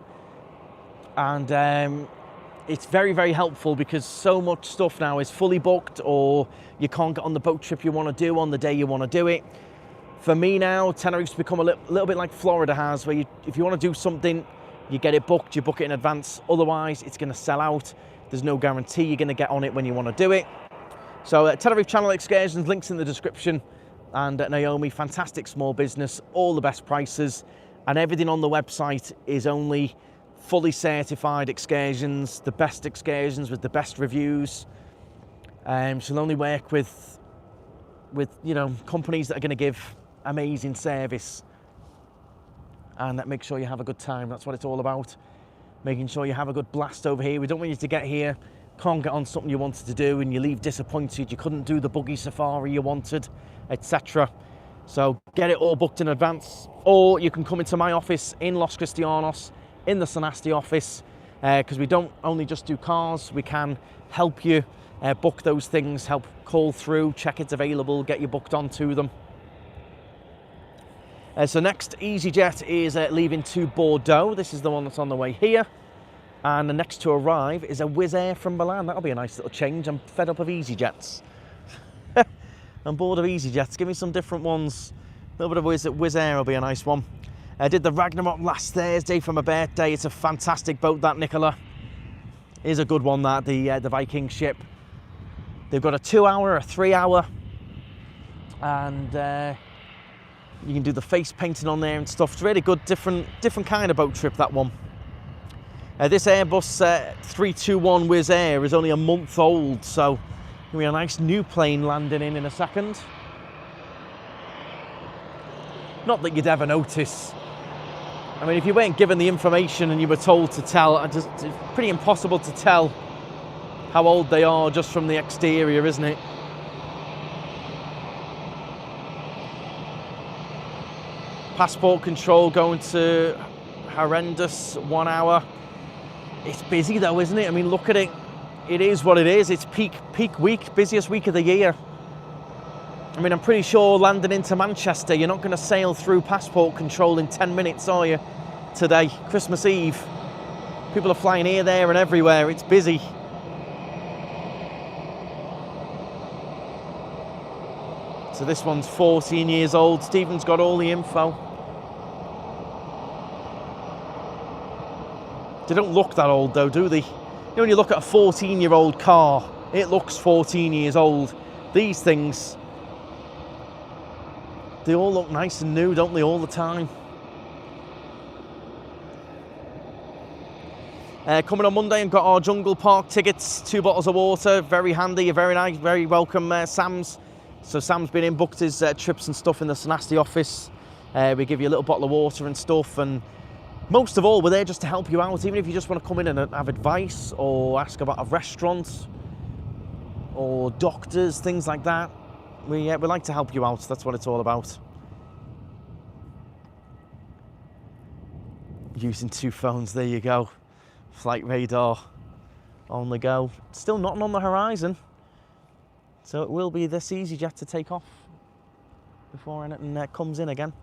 And it's very, very helpful because so much stuff now is fully booked, or you can't get on the boat trip you want to do on the day you want to do it. For me now, Tenerife's become a little bit like Florida has, where if you want to do something, you get it booked, you book it in advance. Otherwise, it's going to sell out. There's no guarantee you're going to get on it when you want to do it. So Tenerife Channel Excursions, links in the description. And Naomi, fantastic small business, all the best prices. And everything on the website is only fully certified excursions, the best excursions with the best reviews. She'll only work with companies that are going to give amazing service. And that makes sure you have a good time. That's what it's all about. Making sure you have a good blast over here. We don't want you to get here, can't get on something you wanted to do, and you leave disappointed. You couldn't do the buggy safari you wanted, etc. So get it all booked in advance. Or you can come into my office in Los Cristianos, in the Sanasti office, because we don't only just do cars. We can help you book those things, help call through, check it's available, get you booked onto them. So next EasyJet is leaving to Bordeaux. This is the one that's on the way here. And the next to arrive is a Wizz Air from Milan. That'll be a nice little change. I'm fed up of EasyJets. I'm bored of EasyJets. Give me some different ones. A little bit of Wizz Air will be a nice one. I did the Ragnarok last Thursday for my birthday. It's a fantastic boat, that, Nicola. It is a good one, that, the Viking ship. They've got a 2-hour, a 3-hour. And you can do the face painting on there and stuff. It's really good, different kind of boat trip, that one. This Airbus 321 Wizz Air is only a month old, so it'll be a nice new plane landing in a second. Not that you'd ever notice. I mean, if you weren't given the information and you were told to tell, it's pretty impossible to tell how old they are just from the exterior, isn't it? Passport control going to horrendous 1 hour. It's busy though, isn't it? I mean, look at it. It is what it is. It's peak week, busiest week of the year. I mean, I'm pretty sure landing into Manchester, you're not going to sail through passport control in 10 minutes, are you? Today, Christmas Eve. People are flying here, there and everywhere. It's busy. So this one's 14 years old. Stephen's got all the info. They don't look that old though, do they? You know, when you look at a 14-year-old car, it looks 14 years old. These things, they all look nice and new, don't they, all the time? Coming on Monday, I've got our Jungle Park tickets, 2 bottles of water, very handy, very nice, very welcome, Sam's. So Sam's been in, booked his trips and stuff in the Sanasti office. We give you a little bottle of water and stuff, and most of all, we're there just to help you out. Even if you just want to come in and have advice or ask about a restaurant or doctors, things like that, we like to help you out. That's what it's all about. Using 2 phones, there you go. Flight radar on the go. Still nothing on the horizon. So it will be this EasyJet to take off before anything comes in again.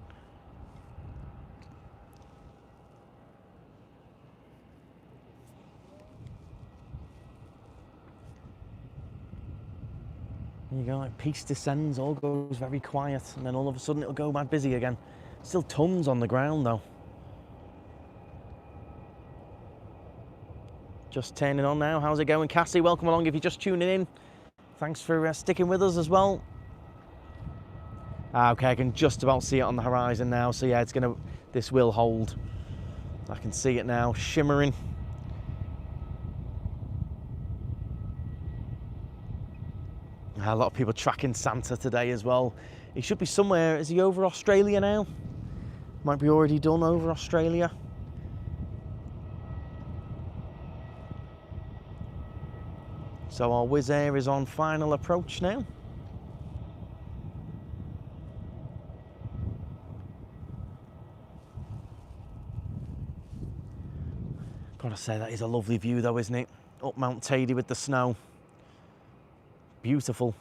There you go, like peace descends, all goes very quiet, and then all of a sudden it'll go mad busy again. Still tons on the ground though. Just turning on now. How's it going, Cassie? Welcome along if you're just tuning in. Thanks for sticking with us as well. Okay, I can just about see it on the horizon now. So yeah, this will hold. I can see it now, shimmering. A lot of people tracking Santa today as well. He should be somewhere. Is he over Australia now? Might be already done over Australia. So our Wizz Air is on final approach now. Gotta say, that is a lovely view though, isn't it? Up Mount Tady with the snow. Beautiful.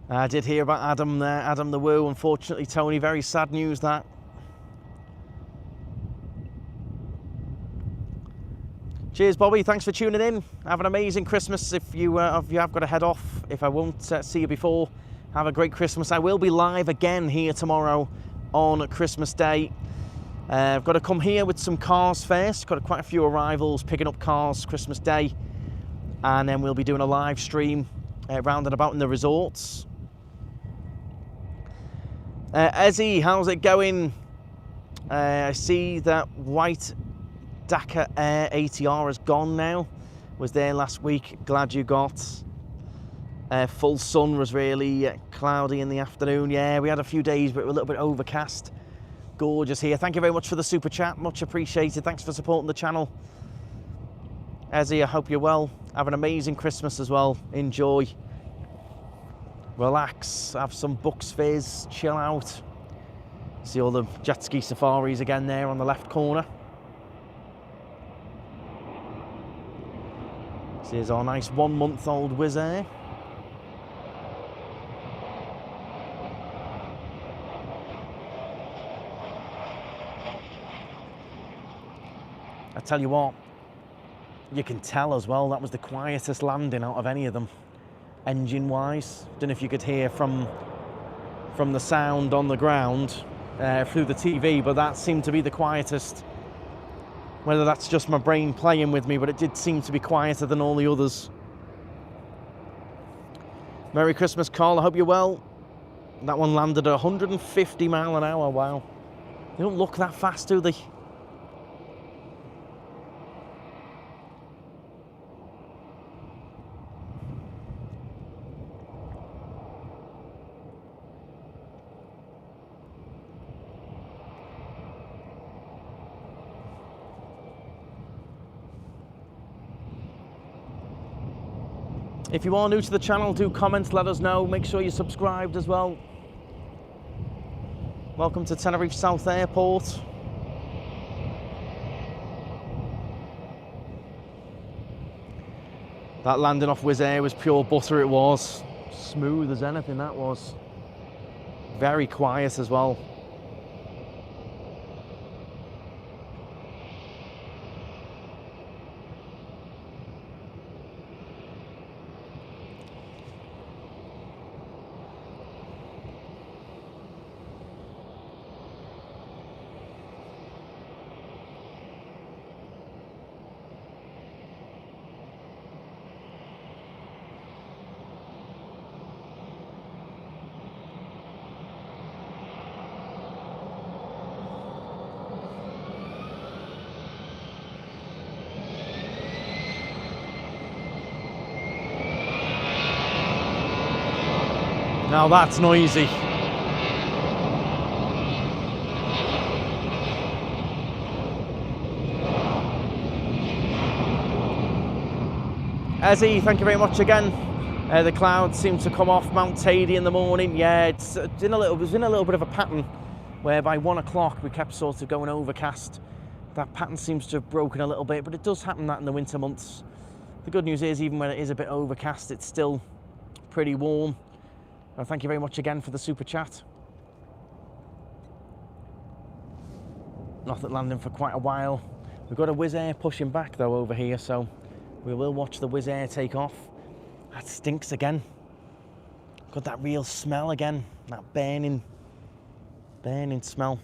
I did hear about Adam there, Adam the Woo. Unfortunately, Tony, very sad news that. Cheers, Bobby. Thanks for tuning in. Have an amazing Christmas. If you have got to head off, if I won't see you before, have a great Christmas. I will be live again here tomorrow on Christmas Day. I've got to come here with some cars first. Got quite a few arrivals, picking up cars Christmas Day. And then we'll be doing a live stream round and about in the resorts. Ezzy, how's it going? I see that white Dakar Air ATR has gone now. Was there last week. Glad you got. Full sun, was really cloudy in the afternoon. Yeah, we had a few days, but a little bit overcast. Gorgeous here. Thank you very much for the super chat. Much appreciated. Thanks for supporting the channel. Ezzy, I hope you're well. Have an amazing Christmas as well. Enjoy. Relax. Have some Bucks Fizz. Chill out. See all the jet ski safaris again there on the left corner. So here's our nice 1-month-old Wizz Air. I tell you what, you can tell as well, that was the quietest landing out of any of them, engine-wise. Don't know if you could hear from the sound on the ground through the TV, but that seemed to be the quietest. Whether that's just my brain playing with me, but it did seem to be quieter than all the others. Merry Christmas, Carl. I hope you're well. That one landed at 150 mile an hour. Wow. They don't look that fast, do they? If you are new to the channel, do comment, let us know. Make sure you're subscribed as well. Welcome to Tenerife South Airport. That landing off Wizz Air was pure butter, it was. Smooth as anything, that was. Very quiet as well. Now that's noisy. Ezzy, thank you very much again. The clouds seem to come off Mount Tady in the morning. Yeah, it was in a little bit of a pattern where by 1 o'clock we kept sort of going overcast. That pattern seems to have broken a little bit, but it does happen that in the winter months. The good news is, even when it is a bit overcast, it's still pretty warm. And thank you very much again for the super chat. Not landing for quite a while. We've got a Wizz Air pushing back though over here, so we will watch the Wizz Air take off. That stinks again. Got that real smell again, that burning smell.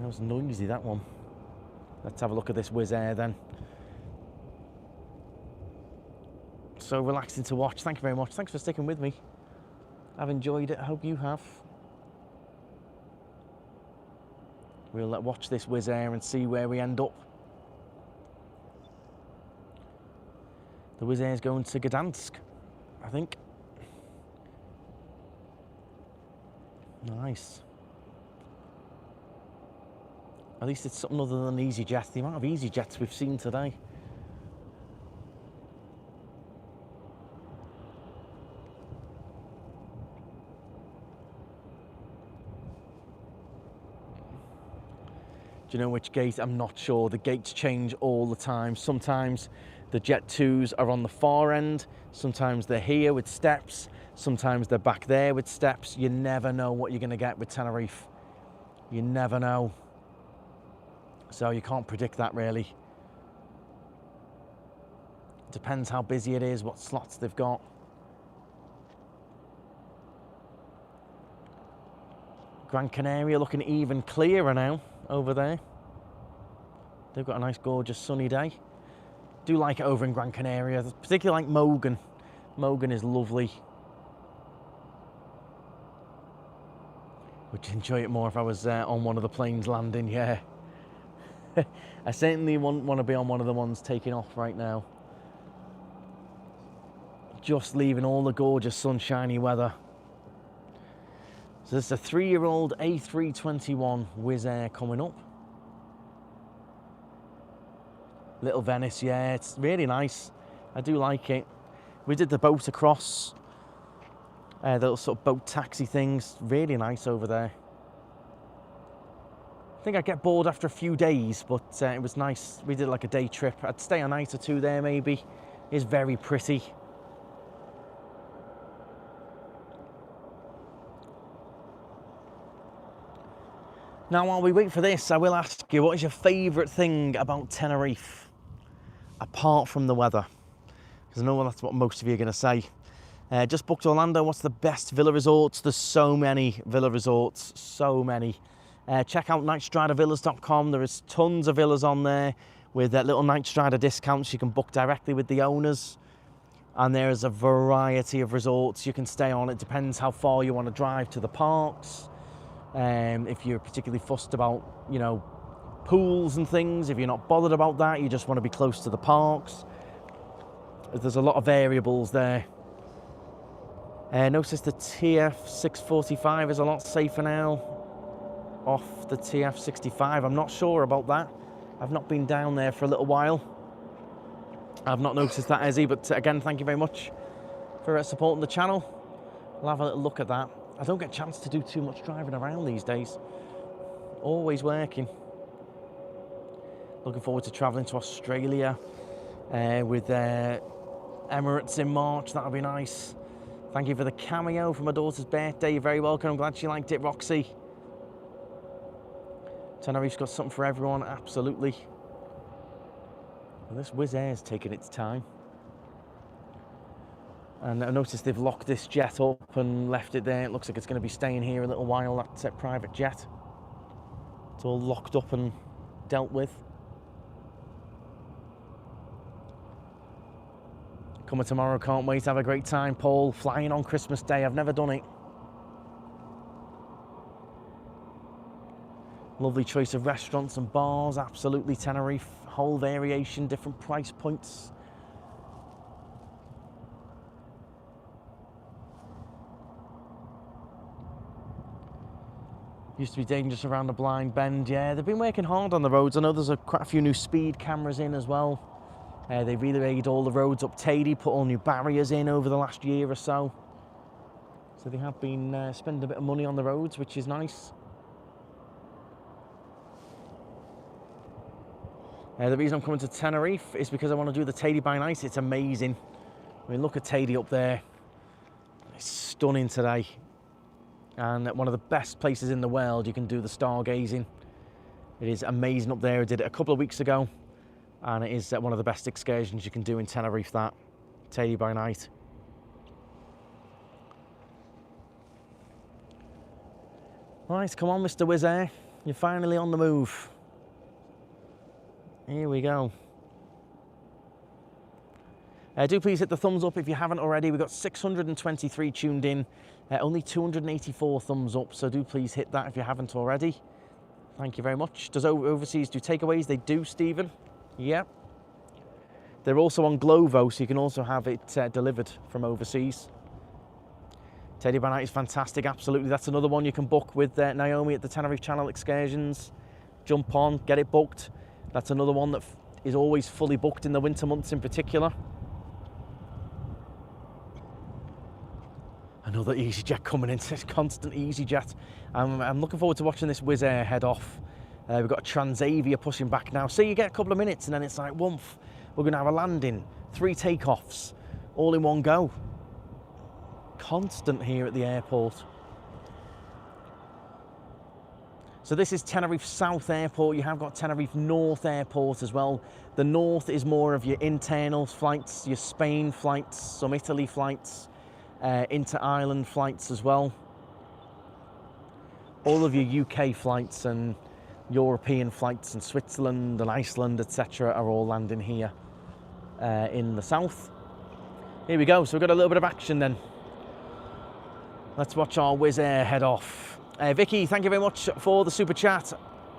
That was noisy, that one. Let's have a look at this Wizz Air then. So relaxing to watch. Thank you very much. Thanks for sticking with me. I've enjoyed it. I hope you have. We'll watch this Wizz Air and see where we end up. The Wizz Air is going to Gdansk, I think. Nice. At least it's something other than EasyJet. The amount of EasyJets we've seen today. Do you know which gate? I'm not sure. The gates change all the time. Sometimes the Jet 2s are on the far end. Sometimes they're here with steps. Sometimes they're back there with steps. You never know what you're going to get with Tenerife. You never know. So you can't predict that really. Depends how busy it is, what slots they've got. Gran Canaria looking even clearer now over there. They've got a nice, gorgeous sunny day. Do like it over in Gran Canaria, particularly like Mogan. Mogan is lovely. Would enjoy it more if I was on one of the planes landing, yeah. I certainly want to be on one of the ones taking off right now. Just leaving all the gorgeous sunshiny weather. So this is a 3-year-old A321 Wizz Air coming up. Little Venice, yeah, it's really nice. I do like it. We did the boat across. The little sort of boat taxi things, really nice over there. I think I'd get bored after a few days, but it was nice. We did like a day trip. I'd stay a night or two there maybe. It's very pretty. Now, while we wait for this, I will ask you, what is your favourite thing about Tenerife, apart from the weather? Because I know that's what most of you are going to say. Just booked Orlando. What's the best villa resorts? There's so many villa resorts, so many. Check out knightstridervillas.com. There is tons of villas on there with little Knightstrider discounts. You can book directly with the owners. And there's a variety of resorts you can stay on. It depends how far you want to drive to the parks. If you're particularly fussed about, you know, pools and things, if you're not bothered about that, you just want to be close to the parks. There's a lot of variables there. Notice the TF645 is a lot safer now off the TF65. I'm not sure about that. I've not been down there for a little while. I've not noticed that, Ezzy, but again, thank you very much for supporting the channel. We'll have a little look at that. I don't get a chance to do too much driving around these days. Always working. Looking forward to travelling to Australia with Emirates in March. That'll be nice. Thank you for the cameo for my daughter's birthday. You're very welcome. I'm glad she liked it, Roxy. Tenerife's got something for everyone, absolutely. Well, this Wizz Air's taking its time. And I noticed they've locked this jet up and left it there. It looks like it's going to be staying here a little while, that private jet. It's all locked up and dealt with. Coming tomorrow, can't wait. Have a great time, Paul. Flying on Christmas Day, I've never done it. Lovely choice of restaurants and bars, absolutely. Tenerife, whole variation, different price points. Used to be dangerous around the blind bend, yeah. They've been working hard on the roads. I know there's quite a few new speed cameras in as well. They've relayed all the roads up Tady, put all new barriers in over the last year or so. So they have been spending a bit of money on the roads, which is nice. The reason I'm coming to Tenerife is because I want to do the Tady by night. It's amazing. I mean, look at Tady up there. It's stunning today. And one of the best places in the world you can do the stargazing. It is amazing up there. I did it a couple of weeks ago, and it is one of the best excursions you can do in Tenerife, that Tady by night. Right, come on, Mr. Wizz Air. You're finally on the move. Here we go. Do please hit the thumbs up if you haven't already. We've got 623 tuned in, only 284 thumbs up, so do please hit that if you haven't already. Thank you very much. Does Overseas do takeaways? They do, Stephen. Yep. They're also on Glovo, so you can also have it delivered from overseas. Tady by night is fantastic, absolutely. That's another one you can book with Naomi at the Tenerife Channel Excursions. Jump on, get it booked. That's another one that is always fully booked in the winter months in particular. Another EasyJet coming in, it's constant EasyJet. I'm looking forward to watching this Wizz Air head off. We've got a Transavia pushing back now. So you get a couple of minutes and then it's like, woomph, we're going to have a landing, 3 takeoffs, all in one go. Constant here at the airport. So this is Tenerife South Airport. You have got Tenerife North Airport as well. The north is more of your internal flights, your Spain flights, some Italy flights, inter-island flights as well. All of your UK flights and European flights and Switzerland and Iceland, etc. are all landing here in the south. Here we go, so we've got a little bit of action then. Let's watch our Wizz Air head off. Vicky, thank you very much for the super chat.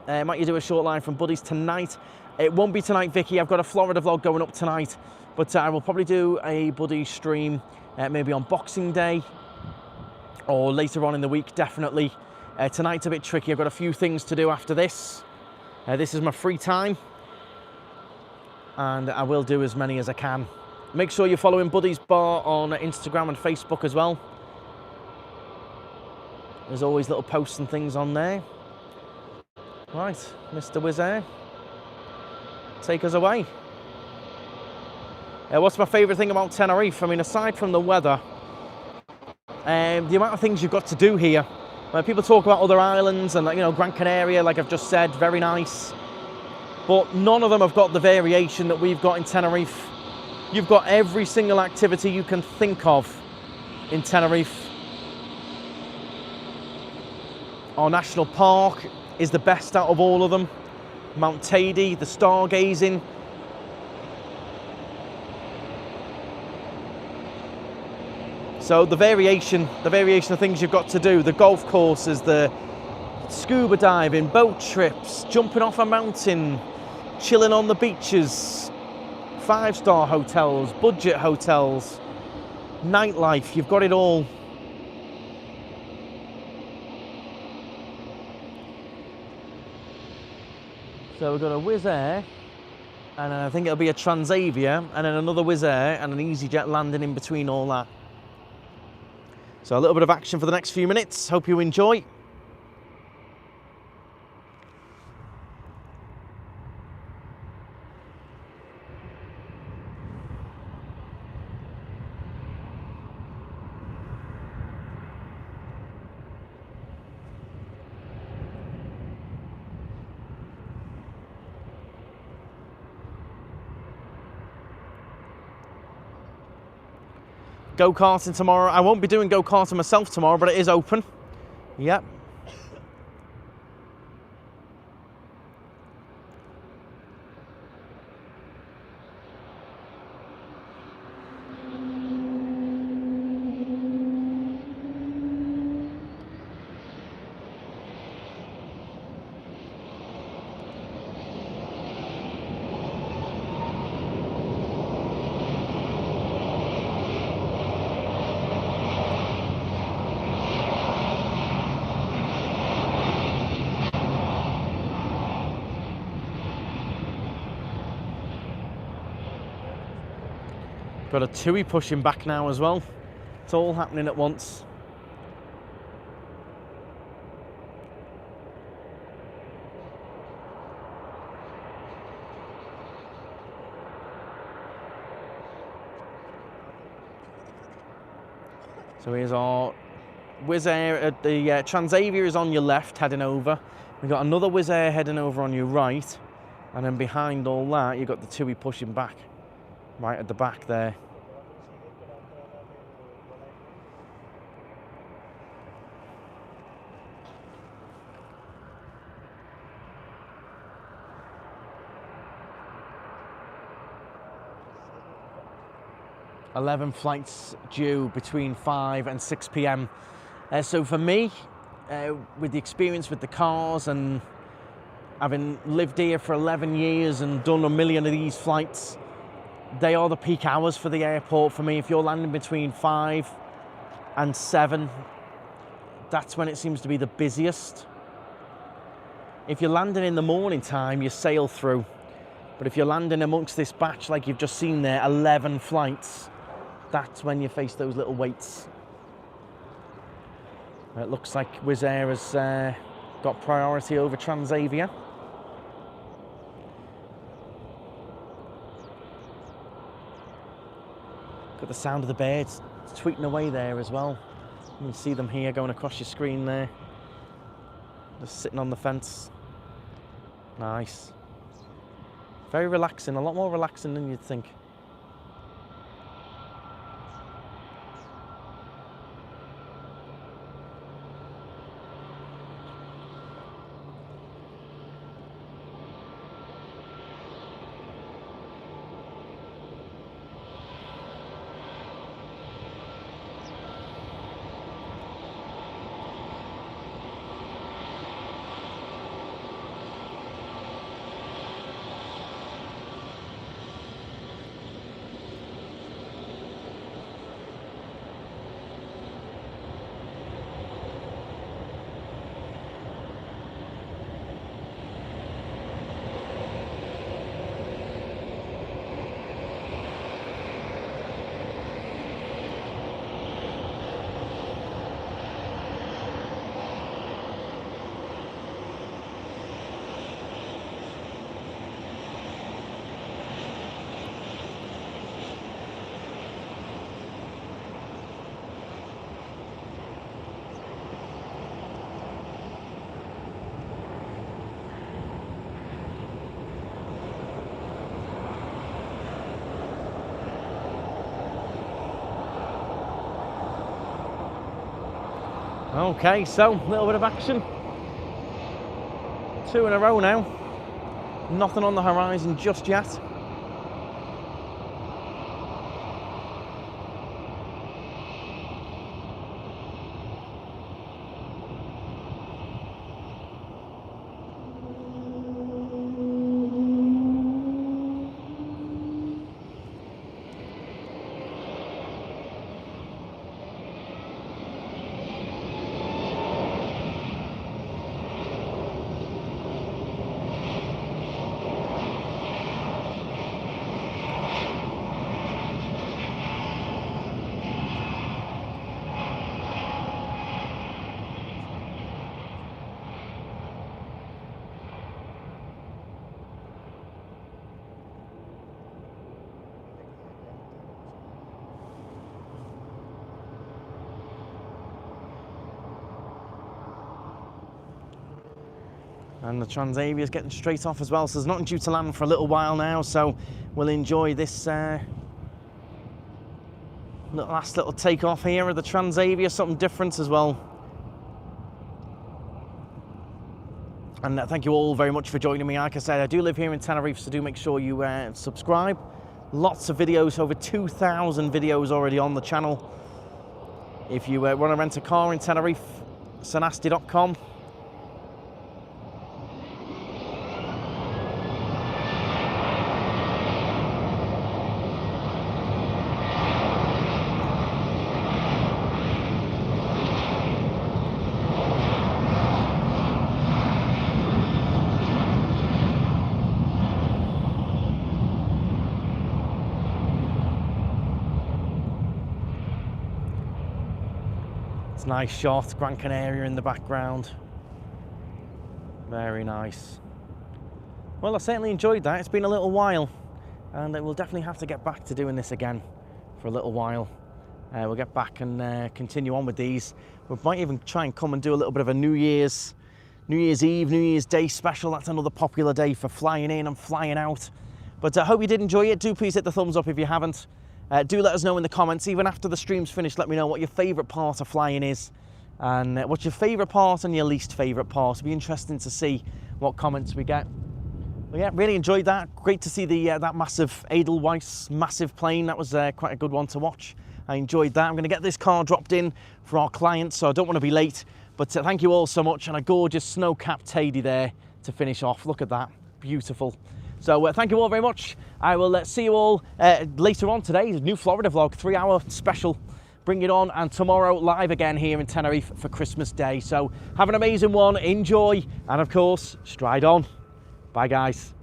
Might you do a short live from Buddies tonight? It won't be tonight, Vicky. I've got a Florida vlog going up tonight, but I will probably do a Buddies stream maybe on Boxing Day or later on in the week, definitely. Tonight's a bit tricky. I've got a few things to do after this. This is my free time, and I will do as many as I can. Make sure you're following Buddies Bar on Instagram and Facebook as well. There's always little posts and things on there. Right, Mr. Wizz Air, take us away. What's my favourite thing about Tenerife? I mean, aside from the weather, the amount of things you've got to do here. When people talk about other islands and, like, you know, Gran Canaria, like I've just said, very nice. But none of them have got the variation that we've got in Tenerife. You've got every single activity you can think of in Tenerife. Our national park is the best out of all of them. Mount Teide, the stargazing. So the variation of things you've got to do, the golf courses, the scuba diving, boat trips, jumping off a mountain, chilling on the beaches, 5-star hotels, budget hotels, nightlife, you've got it all. So we've got a Wizz Air, and then I think it'll be a Transavia, and then another Wizz Air, and an EasyJet landing in between all that. So a little bit of action for the next few minutes. Hope you enjoy. Go-karting tomorrow. I won't be doing go-karting myself tomorrow, but it is open. Yep. Got a TUI pushing back now as well. It's all happening at once. So here's our Wizz Air. The Transavia is on your left, heading over. We've got another Wizz Air heading over on your right. And then behind all that, you've got the TUI pushing back. Right at the back there. Flights due between 5 and 6 p.m. So for me, with the experience with the cars and having lived here for 11 years and done a million of these flights, they are the peak hours for the airport for me. If you're landing between 5 and 7, that's when it seems to be the busiest. If you're landing in the morning time, you sail through. But if you're landing amongst this batch, like you've just seen there, 11 flights, that's when you face those little waits. It looks like Wizz Air has got priority over Transavia. Got the sound of the birds tweeting away there as well. You can see them here going across your screen there. Just sitting on the fence. Nice. Very relaxing, a lot more relaxing than you'd think. Okay, so a little bit of action. 2 in a row now. Nothing on the horizon just yet. And the Transavia is getting straight off as well, so it's not due to land for a little while now, so we'll enjoy this last little takeoff here of the Transavia, something different as well. And thank you all very much for joining me. Like I said, I do live here in Tenerife, so do make sure you subscribe. Lots of videos, over 2,000 videos already on the channel. If you want to rent a car in Tenerife, sanasti.com. It's a nice shot, Gran Canaria in the background. Very nice. Well, I certainly enjoyed that. It's been a little while, and we'll definitely have to get back to doing this again for a little while. We'll get back and continue on with these. We might even try and come and do a little bit of a New Year's Eve, New Year's Day special. That's another popular day for flying in and flying out. But I hope you did enjoy it. Do please hit the thumbs up if you haven't. Do let us know in the comments, even after the stream's finished, let me know what your favourite part of flying is and what's your favourite part and your least favourite part. It'll be interesting to see what comments we get. But yeah, really enjoyed that. Great to see that massive Edelweiss, massive plane. That was quite a good one to watch. I enjoyed that. I'm going to get this car dropped in for our clients, so I don't want to be late. But thank you all so much, and a gorgeous snow-capped Tady there to finish off. Look at that, beautiful. So thank you all very much. I will see you all later on today. New Florida vlog, 3-hour special. Bring it on, and tomorrow live again here in Tenerife for Christmas Day. So have an amazing one, enjoy, and of course, stride on. Bye guys.